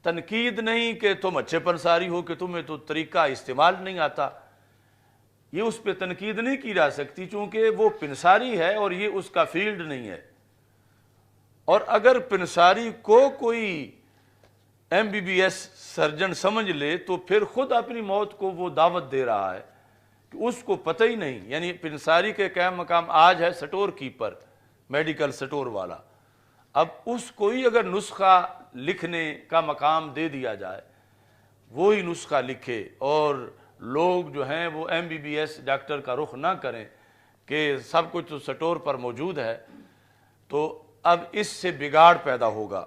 تنقید نہیں کہ تم اچھے پنساری ہو کہ تمہیں تو طریقہ استعمال نہیں آتا، یہ اس پہ تنقید نہیں کی جا سکتی چونکہ وہ پنساری ہے اور یہ اس کا فیلڈ نہیں ہے۔ اور اگر پنساری کو کوئی M B B S surgeon سمجھ لے تو پھر خود اپنی موت کو وہ دعوت دے رہا ہے کہ اس کو پتہ ہی نہیں۔ یعنی پنساری کے قائم مقام آج ہے سٹور کیپر، میڈیکل سٹور والا، اب اس کو ہی اگر نسخہ لکھنے کا مقام دے دیا جائے، وہی نسخہ لکھے اور لوگ جو ہیں وہ M B B S doctor کا رخ نہ کریں کہ سب کچھ تو سٹور پر موجود ہے، تو اب اس سے بگاڑ پیدا ہوگا۔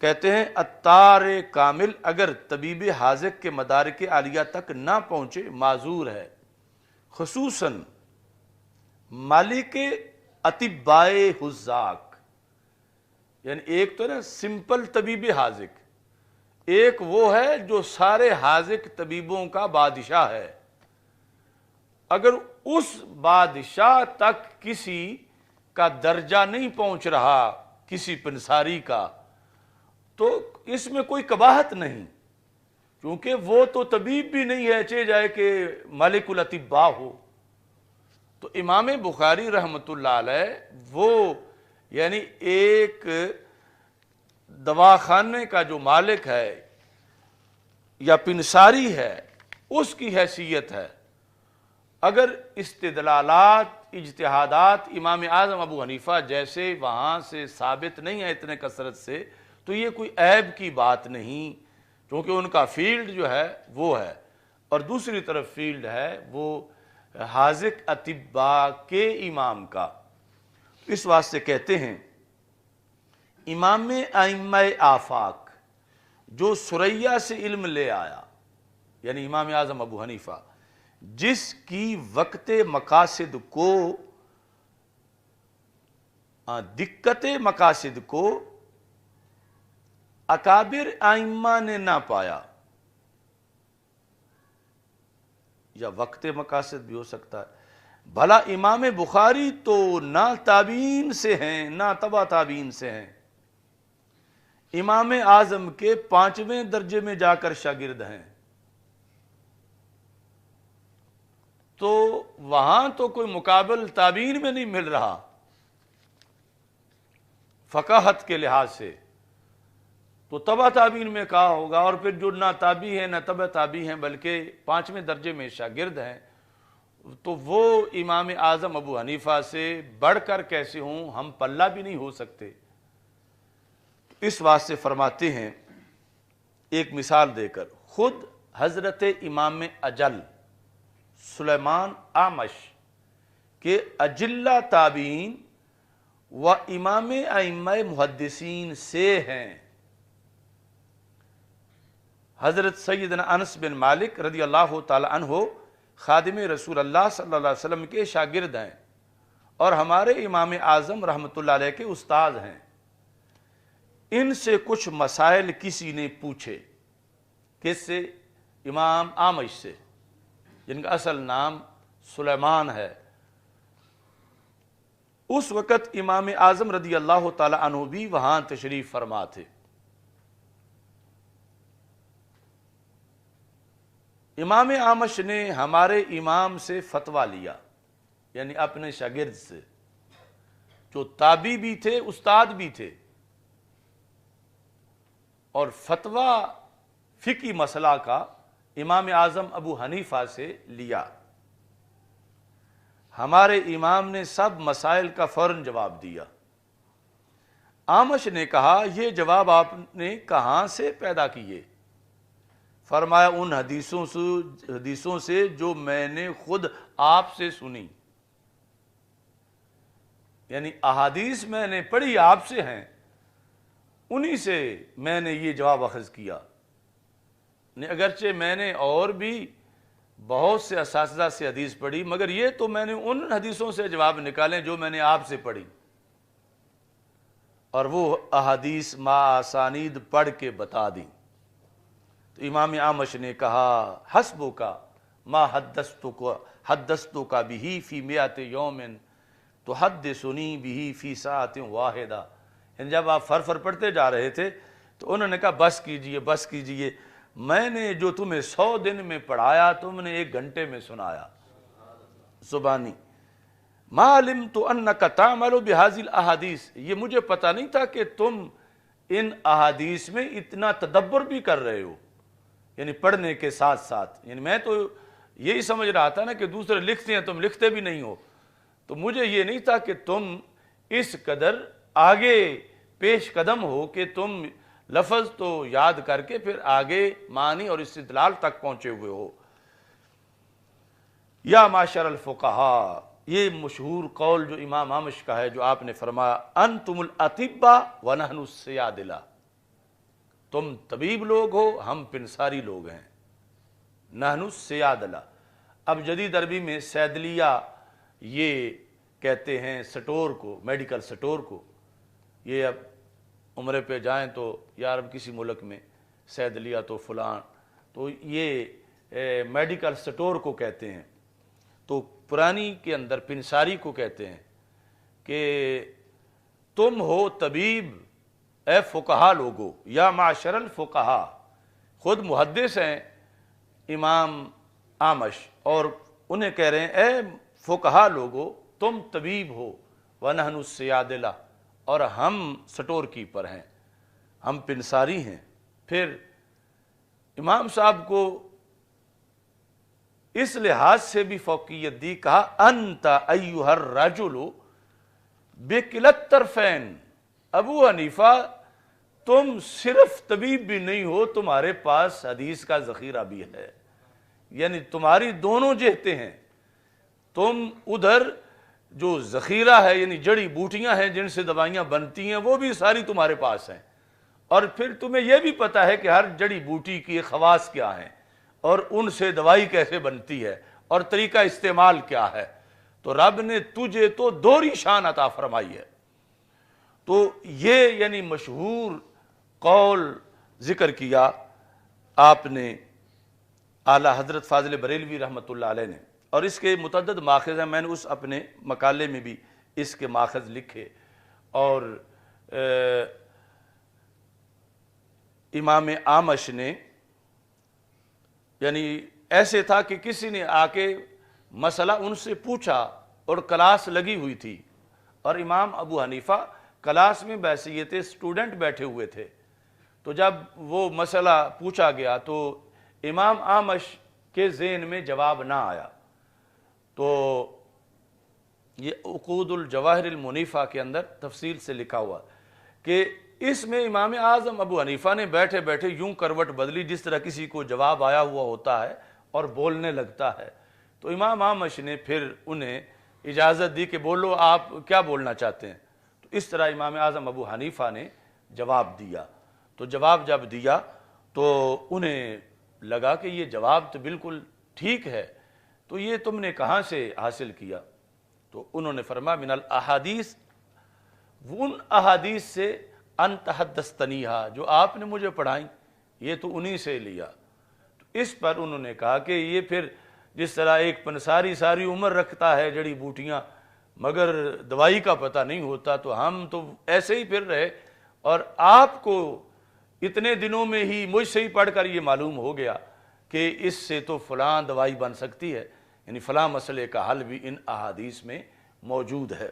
کہتے ہیں عطار کامل اگر طبیب حاذق کے مدارک عالیہ تک نہ پہنچے معذور ہے، خصوصاً مالک اطباء حذاق، یعنی ایک تو نا سمپل طبیب حاذق، ایک وہ ہے جو سارے حاذق طبیبوں کا بادشاہ ہے۔ اگر اس بادشاہ تک کسی کا درجہ نہیں پہنچ رہا کسی پنساری کا تو اس میں کوئی قباحت نہیں، کیونکہ وہ تو طبیب بھی نہیں ہے چاہے جائے کہ ملک الاطباء ہو۔ تو امام بخاری رحمۃ اللہ علیہ وہ یعنی ایک دواخانے کا جو مالک ہے یا پنساری ہے اس کی حیثیت ہے۔ اگر استدلالات اجتہادات امام اعظم ابو حنیفہ جیسے وہاں سے ثابت نہیں ہے اتنے کثرت سے تو یہ کوئی عیب کی بات نہیں، کیونکہ ان کا فیلڈ جو ہے وہ ہے، اور دوسری طرف فیلڈ ہے وہ حاذق اطباء کے امام کا۔ اس واسطے کہتے ہیں امام ائمہ آفاق جو ثریا سے علم لے آیا، یعنی امام اعظم ابو حنیفہ، جس کی وقت مقاصد کو دقت مقاصد کو اکابر ائمہ نے نہ پایا، یا وقت مقاصد بھی ہو سکتا ہے، بھلا امام بخاری تو نہ تابعین سے ہیں نہ تبع تابعین سے ہیں، امام اعظم کے 5ویں درجے میں جا کر شاگرد ہیں، تو وہاں تو کوئی مقابل تابعین میں نہیں مل رہا فقاہت کے لحاظ سے، تو تبع تابعین میں کہا ہوگا، اور پھر جو نہ تابعی ہیں نہ تبع تابعی ہیں بلکہ 5ویں درجے میں شاگرد ہیں، تو وہ امام اعظم ابو حنیفہ سے بڑھ کر کیسے ہوں، ہم پلہ بھی نہیں ہو سکتے۔ اس واسطے فرماتے ہیں ایک مثال دے کر، خود حضرت امام اجل سلیمان اعمش کے اجلہ تابعین و امام ائمہ محدثین سے ہیں۔ حضرت سیدنا انس بن مالک رضی اللہ تعالی عنہ خادم رسول اللہ صلی اللہ علیہ وسلم کے شاگرد ہیں اور ہمارے امام اعظم رحمۃ اللہ علیہ کے استاد ہیں۔ ان سے کچھ مسائل کسی نے پوچھے، کس سے؟ امام اعمش سے، جن کا اصل نام سلیمان ہے۔ اس وقت امام اعظم رضی اللہ تعالی عنہ بھی وہاں تشریف فرما تھے۔ امام اعمش نے ہمارے امام سے فتویٰ لیا، یعنی اپنے شاگرد سے، جو تابعی بھی تھے استاد بھی تھے، اور فتویٰ فقہی مسئلہ کا امام اعظم ابو حنیفہ سے لیا۔ ہمارے امام نے سب مسائل کا فوراً جواب دیا۔ اعمش نے کہا یہ جواب آپ نے کہاں سے پیدا کیے؟ فرمایا ان حدیثوں سے جو میں نے خود آپ سے سنی، یعنی احادیث میں نے پڑھی آپ سے ہیں، انہی سے میں نے یہ جواب اخذ کیا۔ اگرچہ میں نے اور بھی بہت سے اساتذہ سے حدیث پڑھی، مگر یہ تو میں نے ان حدیثوں سے جواب نکالے جو میں نے آپ سے پڑھی، اور وہ احادیث ما اسانید پڑھ کے بتا دیں۔ تو امام اعمش نے کہا حسبک ما حدثتک بہ فی مئۃ یوم تحدثنی بہ فی ساعۃ واحدہ۔ یعنی جب آپ فر پڑھتے جا رہے تھے تو انہوں نے کہا بس کیجئے بس کیجئے، میں نے جو تمہیں 100 دن میں پڑھایا تم نے 1 گھنٹے میں سنایا۔ زبانی ما علمت انک تعمل بہذی الاحادیث، یہ مجھے پتہ نہیں تھا کہ تم ان احادیث میں اتنا تدبر بھی کر رہے ہو، یعنی پڑھنے کے ساتھ ساتھ، یعنی میں تو یہی سمجھ رہا تھا نا کہ دوسرے لکھتے ہیں تم لکھتے بھی نہیں ہو، تو مجھے یہ نہیں تھا کہ تم اس قدر آگے پیش قدم ہو کہ تم لفظ تو یاد کر کے پھر آگے معنی اور استدلال تک پہنچے ہوئے ہو۔ یا معاشر الفقہاء، یہ مشہور قول جو امام اعمش کا ہے، جو آپ نے فرمایا انتم الاطباء ونحن السیادلہ، تم طبیب لوگ ہو ہم پنساری لوگ ہیں، نحن السیادلہ۔ اب جدید عربی میں سیدلیہ یہ کہتے ہیں سٹور کو، میڈیکل سٹور کو، یہ اب عمرے پہ جائیں تو یار اب کسی ملک میں سیدلیہ تو فلان، تو یہ میڈیکل سٹور کو کہتے ہیں۔ تو پرانی کے اندر پنساری کو کہتے ہیں کہ تم ہو طبیب اے فقہا لوگو، یا معاشر الفقہا، خود محدث ہیں امام اعمش اور انہیں کہہ رہے ہیں اے فقہا لوگو تم طبیب ہو، ونحن السیادلہ، اور ہم سٹور کیپر ہیں، ہم پنساری ہیں۔ پھر امام صاحب کو اس لحاظ سے بھی فوقیت دی، کہا انت ایھا الرجل بکلا الطرفین، ابو حنیفہ تم صرف طبیب بھی نہیں ہو، تمہارے پاس حدیث کا ذخیرہ بھی ہے، یعنی تمہاری دونوں جہتیں ہیں، تم ادھر جو ذخیرہ ہے یعنی جڑی بوٹیاں ہیں جن سے دوائیاں بنتی ہیں وہ بھی ساری تمہارے پاس ہیں، اور پھر تمہیں یہ بھی پتہ ہے کہ ہر جڑی بوٹی کی خواص کیا ہیں اور ان سے دوائی کیسے بنتی ہے اور طریقہ استعمال کیا ہے، تو رب نے تجھے تو دوہری شان عطا فرمائی ہے۔ تو یہ یعنی مشہور قول ذکر کیا آپ نے اعلیٰ حضرت فاضل بریلوی رحمۃ اللہ علیہ نے، اور اس کے متعدد ماخذ ہیں، میں نے اس اپنے مقالے میں بھی اس کے ماخذ لکھے، اور امام اعمش نے یعنی ایسے تھا کہ کسی نے آ کے مسئلہ ان سے پوچھا اور کلاس لگی ہوئی تھی، اور امام ابو حنیفہ کلاس میں بحیثیت اسٹوڈنٹ بیٹھے ہوئے تھے، تو جب وہ مسئلہ پوچھا گیا تو امام اعمش کے ذہن میں جواب نہ آیا، تو یہ عقود الجواہر المنیفہ کے اندر تفصیل سے لکھا ہوا کہ اس میں امام اعظم ابو حنیفہ نے بیٹھے بیٹھے یوں کروٹ بدلی جس طرح کسی کو جواب آیا ہوا ہوتا ہے اور بولنے لگتا ہے، تو امام اعمش نے پھر انہیں اجازت دی کہ بولو آپ کیا بولنا چاہتے ہیں، تو اس طرح امام اعظم ابو حنیفہ نے جواب دیا، تو جواب جب دیا تو انہیں لگا کہ یہ جواب تو بالکل ٹھیک ہے، تو یہ تم نے کہاں سے حاصل کیا؟ تو انہوں نے فرمایا من الاحادیث، ان احادیث سے انت حدثتنیھا، جو آپ نے مجھے پڑھائیں یہ تو انہی سے لیا۔ تو اس پر انہوں نے کہا کہ یہ پھر جس طرح ایک پنساری ساری عمر رکھتا ہے جڑی بوٹیاں مگر دوائی کا پتہ نہیں ہوتا، تو ہم تو ایسے ہی پھر رہے، اور آپ کو اتنے دنوں میں ہی مجھ سے ہی پڑھ کر یہ معلوم ہو گیا کہ اس سے تو فلاں دوائی بن سکتی ہے، یعنی فلاں مسئلے کا حل بھی ان احادیث میں موجود ہے۔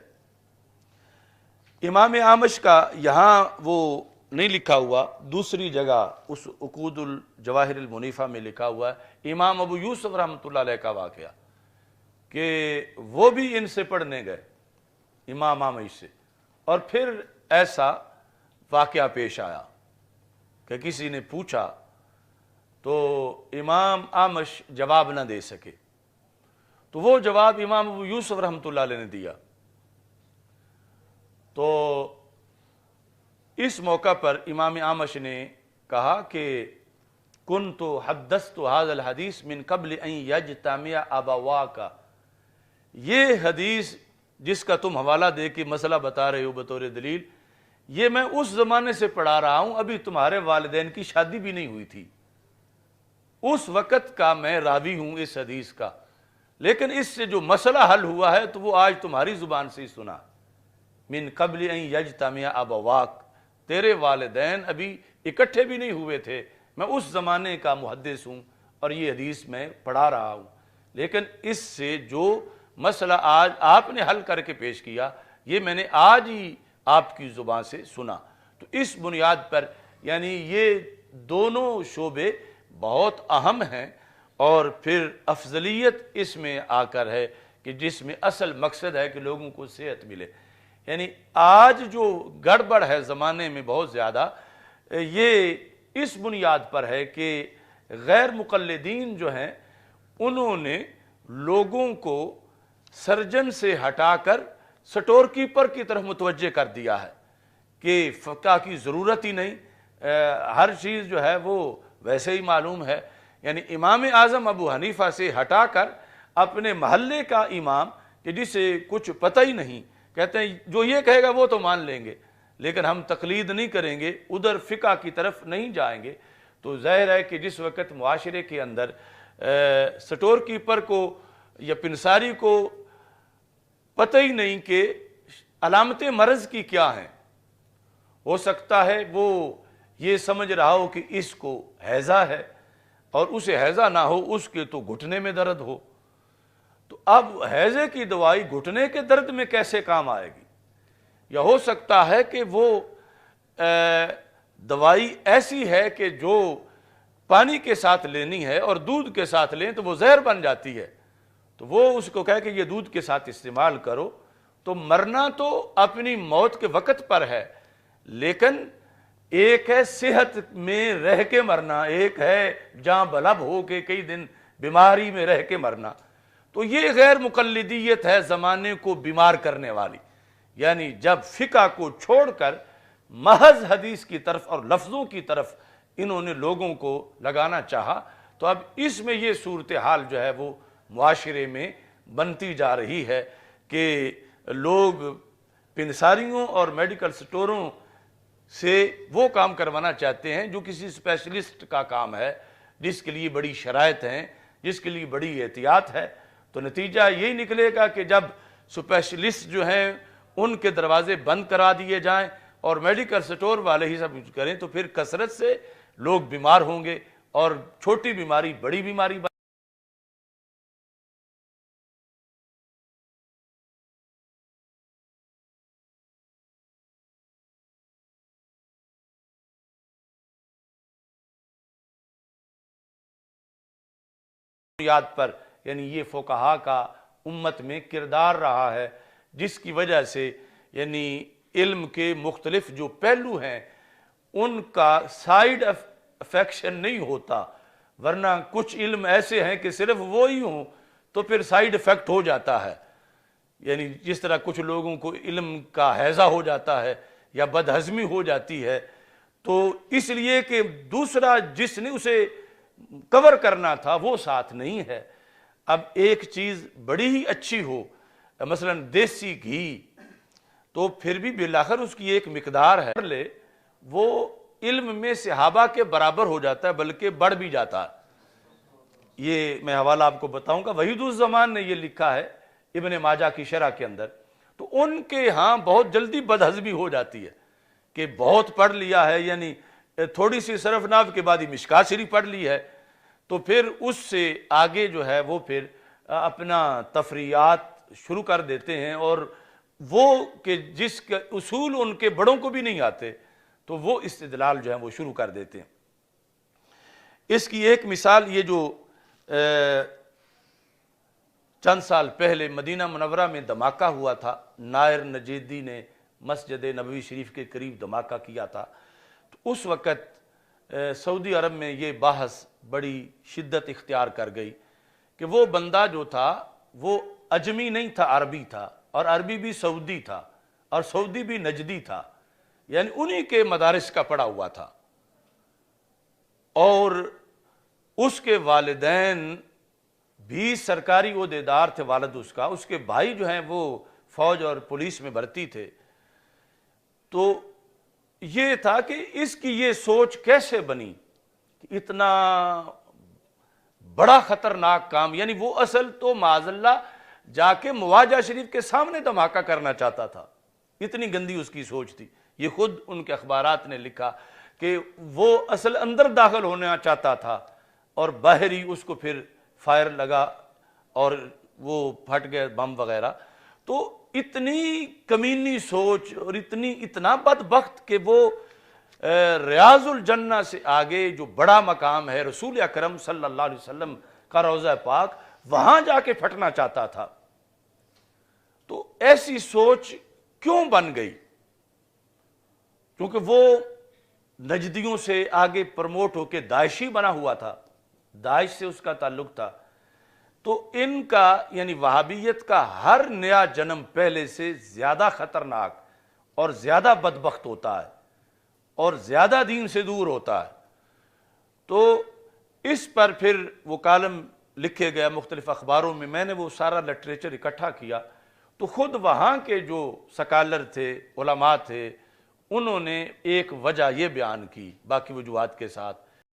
امام اعمش کا یہاں وہ نہیں لکھا ہوا، دوسری جگہ اس عقود الجواہر المنیفہ میں لکھا ہوا ہے امام ابو یوسف رحمۃ اللہ علیہ کا واقعہ کہ وہ بھی ان سے پڑھنے گئے امام اعمش سے، اور پھر ایسا واقعہ پیش آیا کہ کسی نے پوچھا تو امام اعمش جواب نہ دے سکے، تو وہ جواب امام ابو یوسف رحمۃ اللہ علیہ نے دیا۔ تو اس موقع پر امام اعمش نے کہا کہ کنت حدثت هذا الحدیث من قبل ان یجتمع ابواک، یہ حدیث جس کا تم حوالہ دے کے مسئلہ بتا رہے ہو بطور دلیل، یہ میں اس زمانے سے پڑھا رہا ہوں، ابھی تمہارے والدین کی شادی بھی نہیں ہوئی تھی، اس وقت کا میں راوی ہوں اس حدیث کا، لیکن اس سے جو مسئلہ حل ہوا ہے تو وہ آج تمہاری زبان سے ہی سنا۔ من قبل ان یجتمع ابواک، تیرے والدین ابھی اکٹھے بھی نہیں ہوئے تھے، میں اس زمانے کا محدث ہوں اور یہ حدیث میں پڑھا رہا ہوں، لیکن اس سے جو مسئلہ آج آپ نے حل کر کے پیش کیا یہ میں نے آج ہی آپ کی زبان سے سنا۔ تو اس بنیاد پر یعنی یہ دونوں شعبے بہت اہم ہیں، اور پھر افضلیت اس میں آ کر ہے کہ جس میں اصل مقصد ہے کہ لوگوں کو صحت ملے۔ یعنی آج جو گڑبڑ ہے زمانے میں بہت زیادہ، یہ اس بنیاد پر ہے کہ غیر مقلدین جو ہیں انہوں نے لوگوں کو سرجن سے ہٹا کر سٹور کیپر کی طرف متوجہ کر دیا ہے کہ فقہ کی ضرورت ہی نہیں، ہر چیز جو ہے وہ ویسے ہی معلوم ہے۔ یعنی امام اعظم ابو حنیفہ سے ہٹا کر اپنے محلے کا امام کہ جسے کچھ پتہ ہی نہیں، کہتے ہیں جو یہ کہے گا وہ تو مان لیں گے لیکن ہم تقلید نہیں کریں گے، ادھر فقہ کی طرف نہیں جائیں گے۔ تو ظاہر ہے کہ جس وقت معاشرے کے اندر سٹور کیپر کو یا پنساری کو پتہ ہی نہیں کہ علامت مرض کی کیا ہیں، ہو سکتا ہے وہ یہ سمجھ رہا ہو کہ اس کو ہیضہ ہے اور اسے ہیضہ نہ ہو، اس کے تو گھٹنے میں درد ہو، تو اب ہیضے کی دوائی گھٹنے کے درد میں کیسے کام آئے گی؟ یا ہو سکتا ہے کہ وہ دوائی ایسی ہے کہ جو پانی کے ساتھ لینی ہے اور دودھ کے ساتھ لیں تو وہ زہر بن جاتی ہے، تو وہ اس کو کہے کہ یہ دودھ کے ساتھ استعمال کرو۔ تو مرنا تو اپنی موت کے وقت پر ہے، لیکن ایک ہے صحت میں رہ کے مرنا، ایک ہے جاں بلب ہو کے کئی دن بیماری میں رہ کے مرنا۔ تو یہ غیر مقلدیت ہے زمانے کو بیمار کرنے والی، یعنی جب فقہ کو چھوڑ کر محض حدیث کی طرف اور لفظوں کی طرف انہوں نے لوگوں کو لگانا چاہا، تو اب اس میں یہ صورتحال جو ہے وہ معاشرے میں بنتی جا رہی ہے کہ لوگ پنساریوں اور میڈیکل سٹوروں سے وہ کام کروانا چاہتے ہیں جو کسی اسپیشلسٹ کا کام ہے، جس کے لیے بڑی شرائط ہیں، جس کے لیے بڑی احتیاط ہے۔ تو نتیجہ یہی نکلے گا کہ جب اسپیشلسٹ جو ہیں ان کے دروازے بند کرا دیے جائیں اور میڈیکل سٹور والے ہی سب کچھ کریں، تو پھر کثرت سے لوگ بیمار ہوں گے اور چھوٹی بیماری بڑی بیماری یاد پر یعنی یہ فقہا کا امت میں کردار رہا ہے، جس کی وجہ سے یعنی علم کے مختلف جو پہلو ہیں ان کا سائیڈ افیکشن نہیں ہوتا، ورنہ کچھ علم ایسے ہیں کہ صرف وہی ہوں تو پھر سائیڈ افیکٹ ہو جاتا ہے۔ یعنی جس طرح کچھ لوگوں کو علم کا ہیضہ ہو جاتا ہے یا بد ہضمی ہو جاتی ہے، تو اس لیے کہ دوسرا جس نے اسے کور کرنا تھا وہ ساتھ نہیں ہے۔ اب ایک چیز بڑی ہی اچھی ہو، مثلا دیسی گھی، تو پھر بھی بالآخر اس کی ایک مقدار ہے، لے وہ علم میں صحابہ کے برابر ہو جاتا ہے بلکہ بڑھ بھی جاتا ہے۔ یہ میں حوالہ آپ کو بتاؤں گا، وحید الزمان نے یہ لکھا ہے ابن ماجہ کی شرح کے اندر۔ تو ان کے ہاں بہت جلدی بدہضمی ہو جاتی ہے کہ بہت پڑھ لیا ہے، یعنی تھوڑی سی صرف ناو کے بعد ہی مشکات شریف پڑھ لی ہے، تو پھر اس سے آگے جو ہے وہ پھر اپنا تفریعات شروع کر دیتے ہیں، اور وہ کہ جس کے اصول ان کے بڑوں کو بھی نہیں آتے تو وہ استدلال جو ہے وہ شروع کر دیتے ہیں۔ اس کی ایک مثال یہ جو چند سال پہلے مدینہ منورہ میں دھماکہ ہوا تھا، نائر نجیدی نے مسجد نبوی شریف کے قریب دھماکہ کیا تھا، تو اس وقت سعودی عرب میں یہ بحث بڑی شدت اختیار کر گئی کہ وہ بندہ جو تھا وہ اجمی نہیں تھا، عربی تھا، اور عربی بھی سعودی تھا اور سعودی بھی نجدی تھا، یعنی انہی کے مدارس کا پڑھا ہوا تھا، اور اس کے والدین بھی سرکاری عہدیدار تھے، والد اس کے بھائی جو ہیں وہ فوج اور پولیس میں بھرتی تھے۔ تو یہ تھا کہ اس کی یہ سوچ کیسے بنی کہ اتنا بڑا خطرناک کام، یعنی وہ اصل تو معاذ اللہ جا کے مواجہ شریف کے سامنے دھماکہ کرنا چاہتا تھا، اتنی گندی اس کی سوچ تھی۔ یہ خود ان کے اخبارات نے لکھا کہ وہ اصل اندر داخل ہونا چاہتا تھا اور باہر ہی اس کو پھر فائر لگا اور وہ پھٹ گئے بم وغیرہ. تو اتنی کمینی سوچ اور اتنا بدبخت کہ وہ ریاض الجنہ سے آگے جو بڑا مقام ہے رسول اکرم صلی اللہ علیہ وسلم کا روضہ پاک، وہاں جا کے پھٹنا چاہتا تھا. تو ایسی سوچ کیوں بن گئی؟ کیونکہ وہ نجدیوں سے آگے پرموٹ ہو کے داعشی بنا ہوا تھا، داعش سے اس کا تعلق تھا. تو ان کا یعنی وہابیت کا ہر نیا جنم پہلے سے زیادہ خطرناک اور زیادہ بدبخت ہوتا ہے اور زیادہ دین سے دور ہوتا ہے. تو اس پر پھر وہ کالم لکھے گیا مختلف اخباروں میں نے وہ سارا لٹریچر اکٹھا کیا. تو خود وہاں کے جو سکالر تھے، علماء تھے، انہوں نے ایک وجہ یہ بیان کی باقی وجوہات کے ساتھ